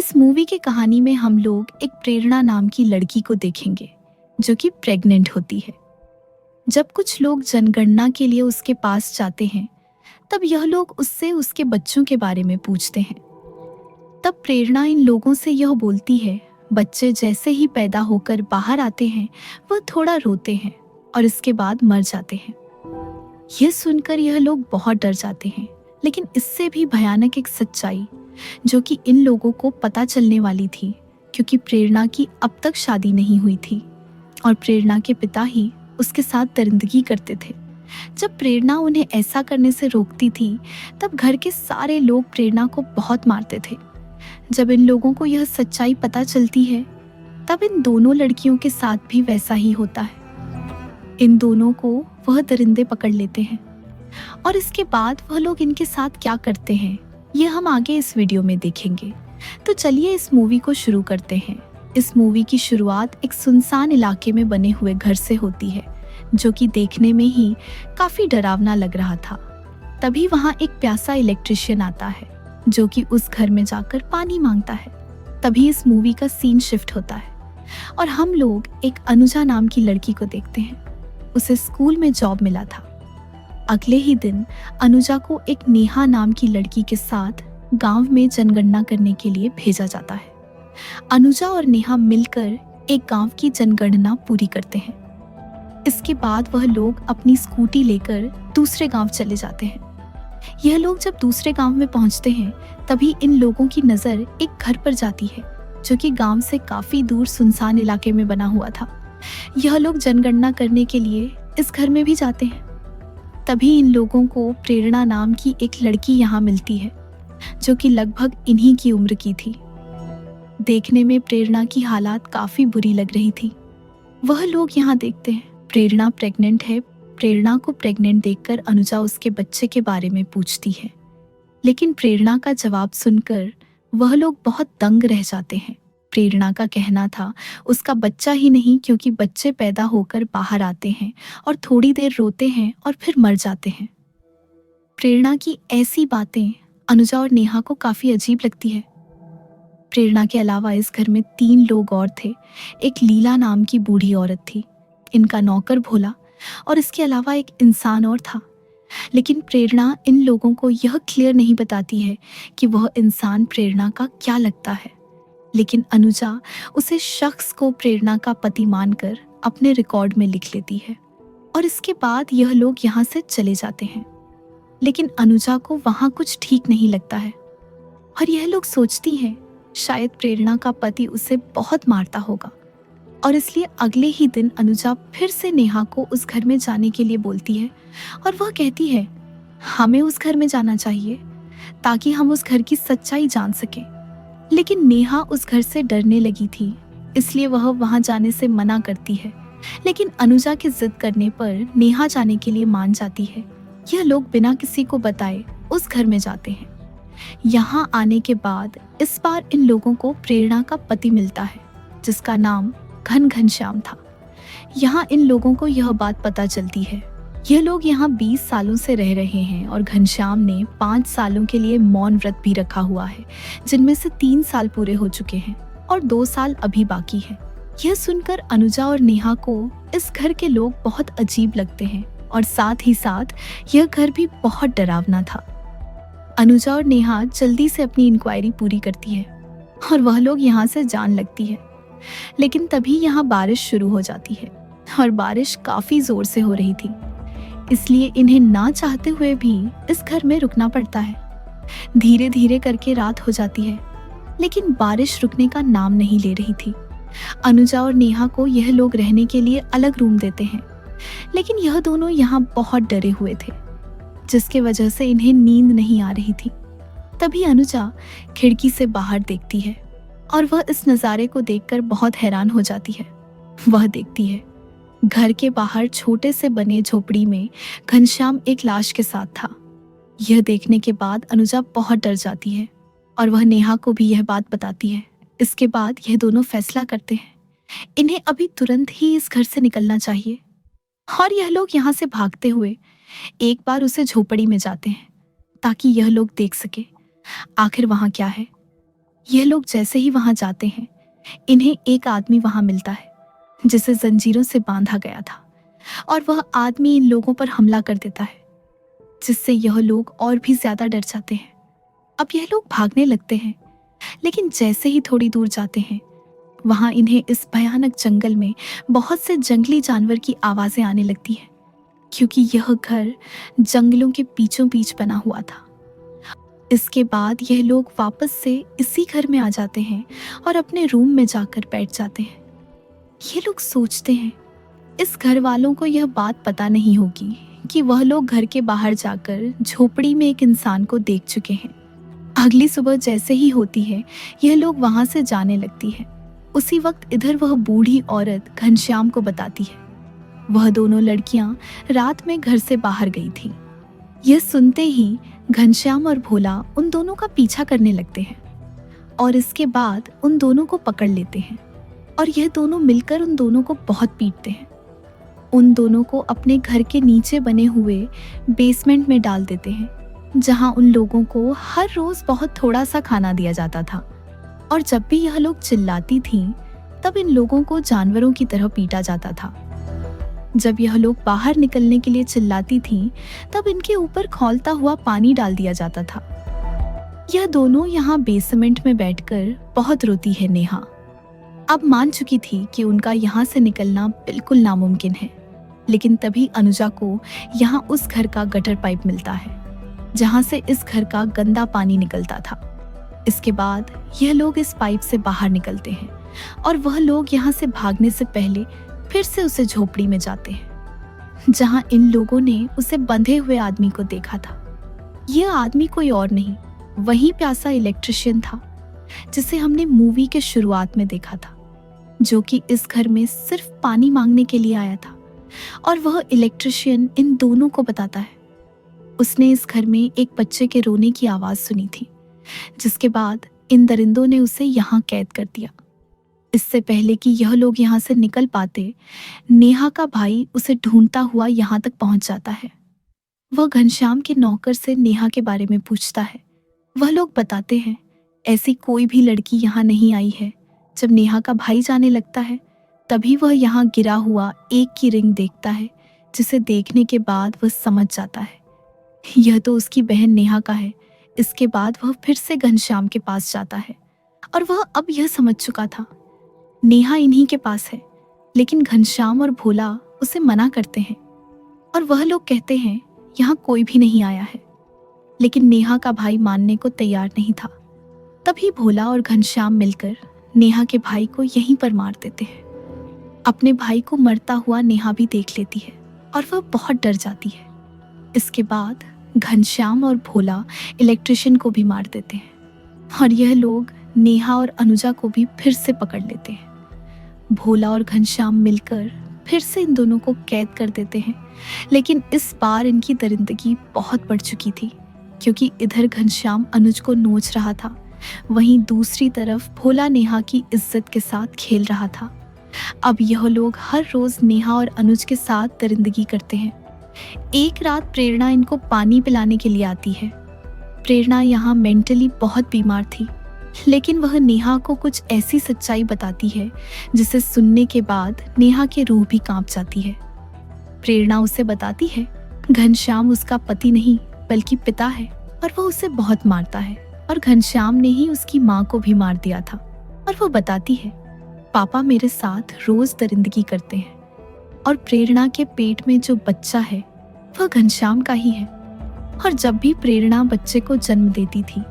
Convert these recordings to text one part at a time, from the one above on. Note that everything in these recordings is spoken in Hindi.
इस मूवी की कहानी में हम लोग एक प्रेरणा नाम की लड़की को देखेंगे जो कि प्रेग्नेंट होती है। जब कुछ लोग जनगणना के लिए उसके पास जाते हैं तब यह लोग उससे उसके बच्चों के बारे में पूछते हैं। तब प्रेरणा इन लोगों से यह बोलती है, बच्चे जैसे ही पैदा होकर बाहर आते हैं वह थोड़ा रोते हैं और इसके बाद मर जाते हैं। यह सुनकर यह लोग बहुत डर जाते हैं, लेकिन इससे भी भयानक एक सच्चाई जो कि इन लोगों को पता चलने वाली थी, क्योंकि प्रेरणा की अब तक शादी नहीं हुई थी और प्रेरणा के पिता ही उसके साथ दरिंदगी करते थे। जब प्रेरणा उन्हें ऐसा करने से रोकती थी तब घर के सारे लोग प्रेरणा को बहुत मारते थे। जब इन लोगों को यह सच्चाई पता चलती है तब इन दोनों लड़कियों के साथ भी वैसा ही होता है। इन दोनों को वह दरिंदे पकड़ लेते हैं और इसके बाद वह लोग इनके साथ क्या करते हैं ये हम आगे इस वीडियो में देखेंगे। तो चलिए इस मूवी को शुरू करते हैं। इस मूवी की शुरुआत एक सुनसान इलाके में बने हुए घर से होती है जो कि देखने में ही काफी डरावना लग रहा था। तभी वहाँ एक प्यासा इलेक्ट्रिशियन आता है जो कि उस घर में जाकर पानी मांगता है। तभी इस मूवी का सीन शिफ्ट होता है और हम लोग एक अनुजा नाम की लड़की को देखते हैं। उसे स्कूल में जॉब मिला था। अगले ही दिन अनुजा को एक नेहा नाम की लड़की के साथ गांव में जनगणना करने के लिए भेजा जाता है। अनुजा और नेहा मिलकर एक गांव की जनगणना पूरी करते हैं। इसके बाद वह लोग अपनी स्कूटी लेकर दूसरे गांव चले जाते हैं। यह लोग जब दूसरे गांव में पहुंचते हैं तभी इन लोगों की नज़र एक घर पर जाती है जो कि गांव से काफी दूर सुनसान इलाके में बना हुआ था। यह लोग जनगणना करने के लिए इस घर में भी जाते हैं। तभी इन लोगों को प्रेरणा नाम की एक लड़की यहाँ मिलती है जो कि लगभग इन्हीं की उम्र की थी। देखने में प्रेरणा की हालात काफी बुरी लग रही थी। वह लोग यहाँ देखते हैं प्रेरणा प्रेग्नेंट है। प्रेरणा को प्रेग्नेंट देखकर अनुजा उसके बच्चे के बारे में पूछती है, लेकिन प्रेरणा का जवाब सुनकर वह लोग बहुत दंग रह जाते हैं। प्रेरणा का कहना था उसका बच्चा ही नहीं, क्योंकि बच्चे पैदा होकर बाहर आते हैं और थोड़ी देर रोते हैं और फिर मर जाते हैं। प्रेरणा की ऐसी बातें अनुजा और नेहा को काफी अजीब लगती है। प्रेरणा के अलावा इस घर में 3 लोग और थे। एक लीला नाम की बूढ़ी औरत थी, इनका नौकर भोला और इसके अलावा एक इंसान और था। लेकिन प्रेरणा इन लोगों को यह क्लियर नहीं बताती है कि वह इंसान प्रेरणा का क्या लगता है। लेकिन अनुजा उसे शख्स को प्रेरणा का पति मानकर अपने रिकॉर्ड में लिख लेती है और इसके बाद यह लोग यहाँ से चले जाते हैं। लेकिन अनुजा को वहाँ कुछ ठीक नहीं लगता है और यह लोग सोचती हैं शायद प्रेरणा का पति उसे बहुत मारता होगा, और इसलिए अगले ही दिन अनुजा फिर से नेहा को उस घर में जाने के लिए बोलती है और वह कहती है हमें उस घर में जाना चाहिए ताकि हम उस घर की सच्चाई जान सकें। लेकिन नेहा उस घर से डरने लगी थी, इसलिए वह वहां जाने से मना करती है। लेकिन अनुजा के जिद करने पर नेहा जाने के लिए मान जाती है। यह लोग बिना किसी को बताए उस घर में जाते हैं। यहाँ आने के बाद इस बार इन लोगों को प्रेरणा का पति मिलता है जिसका नाम घनश्याम था। यहाँ इन लोगों को यह बात पता चलती है। यह लोग यहाँ 20 सालों से रह रहे हैं और घनश्याम ने 5 सालों के लिए मौन व्रत भी रखा हुआ है, जिनमें से 3 साल पूरे हो चुके हैं और 2 साल अभी बाकी है। यह सुनकर अनुजा और नेहा को इस घर के लोग बहुत अजीब लगते हैं और साथ ही साथ यह घर भी बहुत डरावना था। अनुजा और नेहा जल्दी से अपनी इंक्वायरी पूरी करती है और वह लोग यहाँ से जान लगती है। लेकिन तभी यहाँ बारिश शुरू हो जाती है और बारिश काफी जोर से हो रही थी, इसलिए इन्हें ना चाहते हुए भी इस घर में रुकना पड़ता है। धीरे धीरे करके रात हो जाती है, लेकिन बारिश रुकने का नाम नहीं ले रही थी। अनुजा और नेहा को यह लोग रहने के लिए अलग रूम देते हैं, लेकिन यह दोनों यहाँ बहुत डरे हुए थे, जिसके वजह से इन्हें नींद नहीं आ रही थी। तभी अनुजा खिड़की से बाहर देखती है और वह इस नज़ारे को देखकर बहुत हैरान हो जाती है। वह देखती है घर के बाहर छोटे से बने झोपड़ी में घनश्याम एक लाश के साथ था। यह देखने के बाद अनुजा बहुत डर जाती है और वह नेहा को भी यह बात बताती है। इसके बाद यह दोनों फैसला करते हैं इन्हें अभी तुरंत ही इस घर से निकलना चाहिए और यह लोग यहाँ से भागते हुए एक बार उसे झोपड़ी में जाते हैं ताकि यह लोग देख सके आखिर वहाँ क्या है। यह लोग जैसे ही वहां जाते हैं, इन्हें एक आदमी वहां मिलता है जिसे जंजीरों से बांधा गया था, और वह आदमी इन लोगों पर हमला कर देता है, जिससे यह लोग और भी ज्यादा डर जाते हैं। अब यह लोग भागने लगते हैं, लेकिन जैसे ही थोड़ी दूर जाते हैं, वहां इन्हें इस भयानक जंगल में बहुत से जंगली जानवर की आवाजें आने लगती हैं, क्योंकि यह घर जंगलों के बीचों बीच बना हुआ था। इसके बाद यह लोग वापस से इसी घर में आ जाते हैं और अपने रूम में जाकर बैठ जाते हैं। ये लोग सोचते हैं इस घर वालों को यह बात पता नहीं होगी कि वह लोग घर के बाहर जाकर झोपड़ी में एक इंसान को देख चुके हैं। अगली सुबह जैसे ही होती है, यह लोग वहां से जाने लगती है। उसी वक्त इधर वह बूढ़ी औरत घनश्याम को बताती है वह दोनों लड़कियां रात में घर से बाहर गई थी। यह सुनते ही घनश्याम और भोला उन दोनों का पीछा करने लगते हैं और इसके बाद उन दोनों को पकड़ लेते हैं, और यह दोनों मिलकर उन दोनों को बहुत पीटते हैं। उन दोनों को अपने घर के नीचे बने हुए बेसमेंट में डाल देते हैं, जहां उन लोगों को हर रोज बहुत थोड़ा सा खाना दिया जाता था। और जब भी यह लोग चिल्लाती थीं, तब इन लोगों को जानवरों की तरह पीटा जाता था। जब यह लोग बाहर निकलने के लिए चिल्लाती थीं, तब इनके ऊपर खौलता हुआ पानी डाल दिया जाता था। यह दोनों यहाँ बेसमेंट में बैठकर बहुत रोती है। नेहा अब मान चुकी थी कि उनका यहाँ से निकलना बिल्कुल नामुमकिन है, लेकिन तभी अनुजा को यहाँ उस घर का गटर पाइप मिलता है, जहाँ से इस घर का गंदा पानी निकलता था। इसके बाद यह लोग इस पाइप से बाहर निकलते हैं, और वह लोग यहाँ से भागने से पहले फिर से उसे झोपड़ी में जाते हैं, जहां इन लोगों ने उसे बंधे हुए आदमी को देखा था। यह आदमी कोई और नहीं, वही प्यासा इलेक्ट्रिशियन था जिसे हमने मूवी के शुरुआत में देखा था, जो कि इस घर में सिर्फ पानी मांगने के लिए आया था। और वह इलेक्ट्रिशियन इन दोनों को बताता है उसने इस घर में एक बच्चे के रोने की आवाज सुनी थी, जिसके बाद इन दरिंदों ने उसे यहाँ कैद कर दिया। इससे पहले कि यह लोग यहाँ से निकल पाते, नेहा का भाई उसे ढूंढता हुआ यहाँ तक पहुंच जाता है। वह घनश्याम के नौकर से नेहा के बारे में पूछता है। वह लोग बताते हैं ऐसी कोई भी लड़की यहाँ नहीं आई है। जब नेहा का भाई जाने लगता है, तभी वह यहाँ गिरा हुआ एक की रिंग देखता है, जिसे देखने के बाद वह समझ जाता है यह तो उसकी बहन नेहा का है। इसके बाद वह फिर से घनश्याम के पास जाता है, और वह अब यह समझ चुका था नेहा इन्हीं के पास है, लेकिन घनश्याम और भोला उसे मना करते हैं और वह लोग कहते हैं यहाँ कोई भी नहीं आया है। लेकिन नेहा का भाई मानने को तैयार नहीं था। तभी भोला और घनश्याम मिलकर नेहा के भाई को यहीं पर मार देते हैं। अपने भाई को मरता हुआ नेहा भी देख लेती है और वह बहुत डर जाती है। इसके बाद घनश्याम और भोला इलेक्ट्रिशियन को भी मार देते हैं, और यह लोग नेहा और अनुजा को भी फिर से पकड़ लेते हैं। भोला और घनश्याम मिलकर फिर से इन दोनों को कैद कर देते हैं, लेकिन इस बार इनकी दरिंदगी बहुत बढ़ चुकी थी, क्योंकि इधर घनश्याम अनुज को नोच रहा था, वहीं दूसरी तरफ भोला नेहा की इज्जत के साथ खेल रहा था। अब यह लोग हर रोज नेहा और अनुज के साथ दरिंदगी करते हैं। एक रात प्रेरणा इनको पानी पिलाने के लिए आती है। प्रेरणा यहाँ मेंटली बहुत बीमार थी, लेकिन वह नेहा को कुछ ऐसी सच्चाई बताती है जिसे सुनने के बाद नेहा की रूह भी कांप जाती है। प्रेरणा उसे बताती है घनश्याम उसका पति नहीं बल्कि पिता है, और वह उसे बहुत मारता है, और घनश्याम ने ही उसकी माँ को भी मार दिया था। और वह बताती है पापा मेरे साथ रोज दरिंदगी करते हैं, और प्रेरणा के पेट में जो बच्चा है वह घनश्याम का ही है। और जब भी प्रेरणा बच्चे को जन्म देती थी,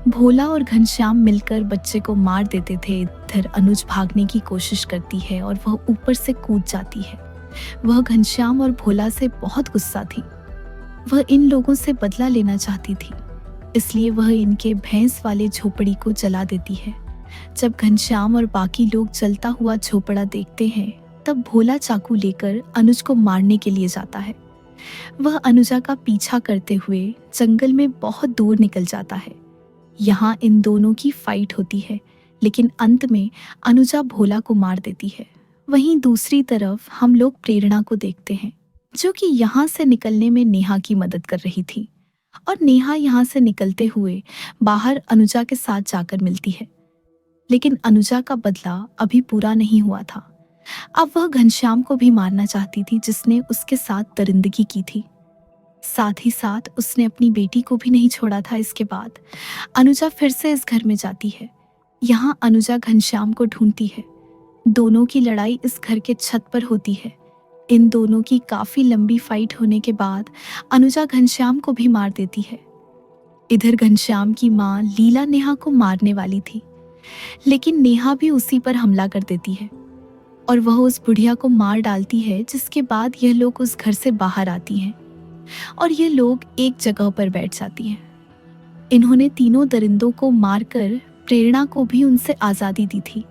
भोला और घनश्याम मिलकर बच्चे को मार देते थे। इधर अनुज भागने की कोशिश करती है और वह ऊपर से कूद जाती है। वह घनश्याम और भोला से बहुत गुस्सा थी। वह इन लोगों से बदला लेना चाहती थी, इसलिए वह इनके भैंस वाले झोपड़ी को जला देती है। जब घनश्याम और बाकी लोग जलता हुआ झोपड़ा देखते हैं, तब भोला चाकू लेकर अनुज को मारने के लिए जाता है। वह अनुजा का पीछा करते हुए जंगल में बहुत दूर निकल जाता है। यहाँ इन दोनों की फाइट होती है, लेकिन अंत में अनुजा भोला को मार देती है। वहीं दूसरी तरफ हम लोग प्रेरणा को देखते हैं, जो कि यहाँ से निकलने में नेहा की मदद कर रही थी, और नेहा यहाँ से निकलते हुए बाहर अनुजा के साथ जाकर मिलती है। लेकिन अनुजा का बदला अभी पूरा नहीं हुआ था। अब वह घनश्याम को भी मारना चाहती थी जिसने उसके साथ दरिंदगी की थी। साथ ही साथ उसने अपनी बेटी को भी नहीं छोड़ा था। इसके बाद अनुजा फिर से इस घर में जाती है। यहाँ अनुजा घनश्याम को ढूंढती है। दोनों की लड़ाई इस घर के छत पर होती है। इन दोनों की काफी लंबी फाइट होने के बाद अनुजा घनश्याम को भी मार देती है। इधर घनश्याम की माँ लीला नेहा को मारने वाली थी, लेकिन नेहा भी उसी पर हमला कर देती है और वह उस बुढ़िया को मार डालती है, जिसके बाद यह लोग उस घर से बाहर आती हैं और ये लोग एक जगह पर बैठ जाती हैं। इन्होंने तीनों दरिंदों को मारकर प्रेरणा को भी उनसे आज़ादी दी थी,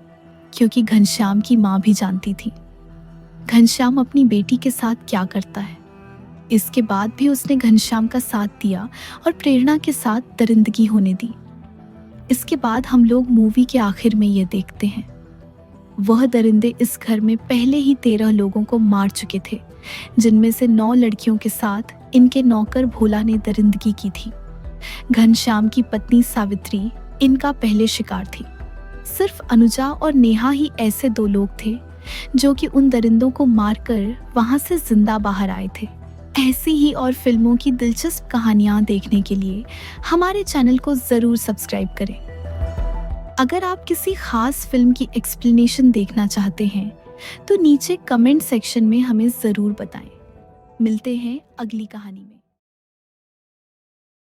क्योंकि घनश्याम की माँ भी जानती थी घनश्याम अपनी बेटी के साथ क्या करता है। इसके बाद भी उसने घनश्याम का साथ दिया और प्रेरणा के साथ दरिंदगी होने दी। इसके बाद हम लोग मूवी के आखिर में ये देखते हैं, वह दरिंदे इस घर में पहले ही 13 लोगों को मार चुके थे, जिनमें से 9 लड़कियों के साथ इनके नौकर भोला ने दरिंदगी की थी। घनश्याम की पत्नी सावित्री इनका पहले शिकार थी। सिर्फ अनुजा और नेहा ही ऐसे 2 लोग थे जो कि उन दरिंदों को मारकर वहां से जिंदा बाहर आए थे। ऐसी ही और फिल्मों की दिलचस्प कहानियां देखने के लिए हमारे चैनल को जरूर सब्सक्राइब करें। अगर आप किसी खास फिल्म की एक्सप्लेनेशन देखना चाहते हैं तो नीचे कमेंट सेक्शन में हमें जरूर बताएं। मिलते हैं अगली कहानी में।